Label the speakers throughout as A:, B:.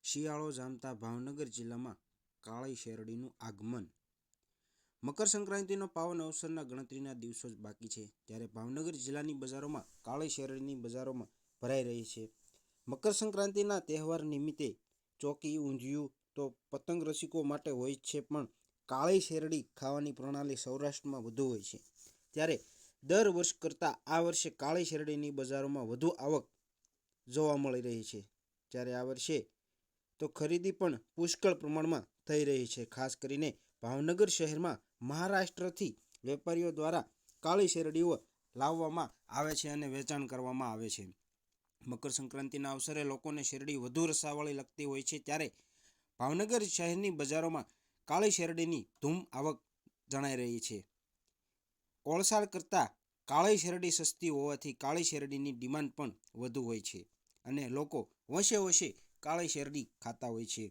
A: શિયાળો જામતા ભાવનગર જિલ્લામાં કાળી શેરડીનું આગમન। મકર સંક્રાંતિનો પાવન અવસરના ગણતરીના દિવસો જ બાકી છે, ત્યારે ભાવનગર જિલ્લાની બજારોમાં કાળી શેરડીની બજારોમાં ભરાઈ રહી છે। મકર સંક્રાંતિના તહેવાર નિમિત્તે ચોકી, ઊંધિયું તો પતંગ રસિકો માટે હોય છે, પણ કાળી શેરડી ખાવાની પ્રણાલી સૌરાષ્ટ્રમાં વધુ હોય છે। ત્યારે દર વર્ષ કરતાં આ વર્ષે કાળી શેરડીની બજારોમાં વધુ આવક જોવા મળી રહી છે। ત્યારે આ વર્ષે તો ખરીદી પણ પુષ્કળ પ્રમાણમાં થઈ રહી છે। ખાસ કરીને ભાવનગર શહેરમાં મહારાષ્ટ્રથી વેપારીઓ દ્વારા કાળી શેરડીઓ લાવવામાં આવે છે અને વેચાણ કરવામાં આવે છે। મકર સંક્રાંતિના અવસરે લોકોને શેરડી વધુ રસાવાળી લાગતી હોય છે, ત્યારે ભાવનગર શહેરની બજારોમાં કાળી શેરડીની ધૂમ આવક જણાઈ રહી છે। ઓળસાળ કરતાં કાળી શેરડી સસ્તી હોવાથી કાળી શેરડીની ડિમાન્ડ પણ વધુ હોય છે અને લોકો હોશે કાળી શેરડી ખાતા હોય છે।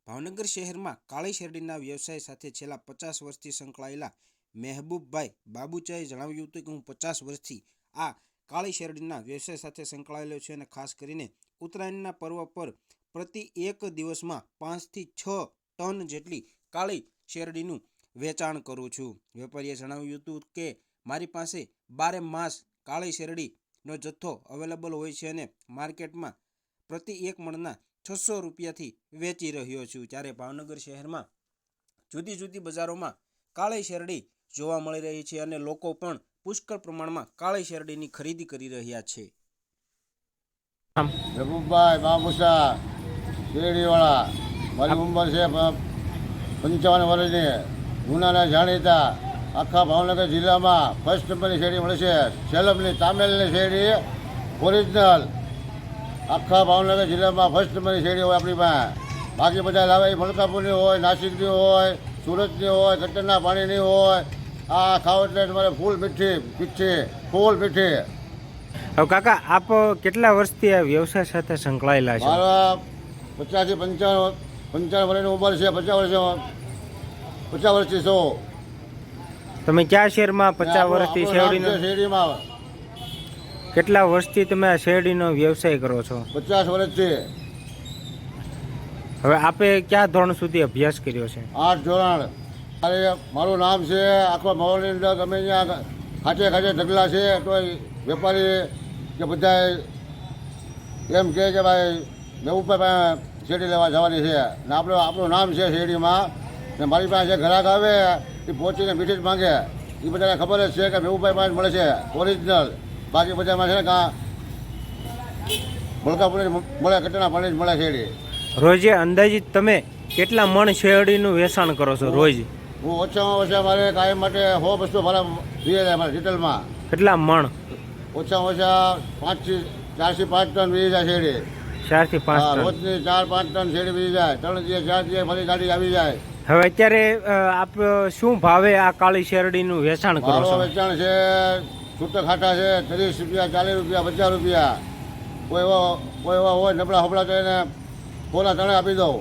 A: ભાવનગર શહેરમાં કાળી શેરડીના વ્યવસાય સાથે છેલ્લા 50 વર્ષથી સંકળાયેલા મહેબૂબભાઈ બાબુચાએ જણાવ્યું હતું કે હું 50 વર્ષથી આ કાળી શેરડીના વ્યવસાય સાથે સંકળાયેલો છું અને ખાસ કરીને ઉત્તરાયણના પર્વ પર પ્રતિ એક દિવસમાં 5 થી 6 ટન જેટલી કાળી શેરડીનું વેચાણ કરું છું। વેપારીએ જણાવ્યું હતું કે મારી પાસે 12 માસ કાળી શેરડીનો જથ્થો અવેલેબલ હોય છે અને માર્કેટમાં પ્રતિ એક મણના 600 રૂપિયાથી વેચી રહ્યો છું। ત્યારે ભાવનગર શહેરમાં જુદી જુદી બજારોમાં કાળી શેરડી જોવા મળી રહી છે અને લોકો પણ પુષ્કળ પ્રમાણમાં કાળી શેરડીની ખરીદી કરી રહ્યા છે।
B: મહેબૂબભાઈ બાબુસા શેરડીવાળા, મારી ઉંમર છે 55 વર્ષની, જૂનાના જાણીતા આખા ભાવનગર જિલ્લામાં ફર્સ્ટ નંબરની શેરડી મળે છે। સેલમની તામેલની શેરડી ઓરિજિનલ આખા ભાવનગર જિલ્લામાં ફર્સ્ટ નંબરની શેરડી હોય આપણી પાસે। બાકી બધા લાવે એ મલકાપુરની હોય, નાસિકની હોય, સુરતની હોય, ગટરના પાણીની હોય। આ ખાવ એટલે તમારે ફૂલ મીઠી ફૂલ મીઠી।
C: હવે કાકા, આપ કેટલા વર્ષથી આ વ્યવસાય સાથે સંકળાયેલા છો?
B: મારા 50 થી 55 વર્ષની ઉંમર છે। 50 વર્ષથી છું।
C: તમે ક્યાં શહેરમાં 50 વર્ષથી
B: શેરડીમાં
C: કેટલા વર્ષથી તમે આ શેરડીનો વ્યવસાય કરો છો?
B: 50 વર્ષથી।
C: હવે આપે ક્યાં ધોરણ સુધી અભ્યાસ કર્યો છે?
B: 8 ધોરણ। મારું નામ છે આખો માહોલની અંદર ગમે ત્યાં ખાચે ઢગલા છે તો વેપારી કે બધા એમ કહે કે ભાઈ મહેબૂબભાઈ શેરડી લેવા જવાની છે ને આપણું નામ છે શેરડીમાં ને મારી પાસે જે ગ્રાહક આવે એ પહોંચીને મીઠી જ માંગે। એ બધાને ખબર જ છે કે મહેબૂબભાઈ પાસે મળે છે ઓરિજિનલ। બાકી બધામાં છે ને કાં મલકાપુરી મળે, કટના પાણી જ મળે શેરડી।
C: રોજે અંદાજિત તમે કેટલા મણ શેરડીનું વેચાણ કરો છો રોજ?
B: હું ઓછામાં ઓછા મારે કાયમ માટે 100 વસ્તુ મારા વીએ જાય મારે રિટેલમાં।
C: કેટલા મણ?
B: ઓછામાં ઓછા 4 થી 5 ટન વીએ જાય શેરડી।
C: 4 થી 5 ટન
B: રોજની 4-5 ટન શેરડી વીએ જાય। 3 દિવસ 4 દિવસ ફરી ગાડી આવી જાય।
C: હવે અત્યારે આપ શું ભાવે આ કાળી શેરડીનું વેચાણ કરો છો?
B: વેચાણ છે છૂટા ખાટા છે 30 રૂપિયા, 40 રૂપિયા, 50 રૂપિયા। કોઈ એવા હોય નબળા હોબળા તો એને કોના તણે આપી દઉં।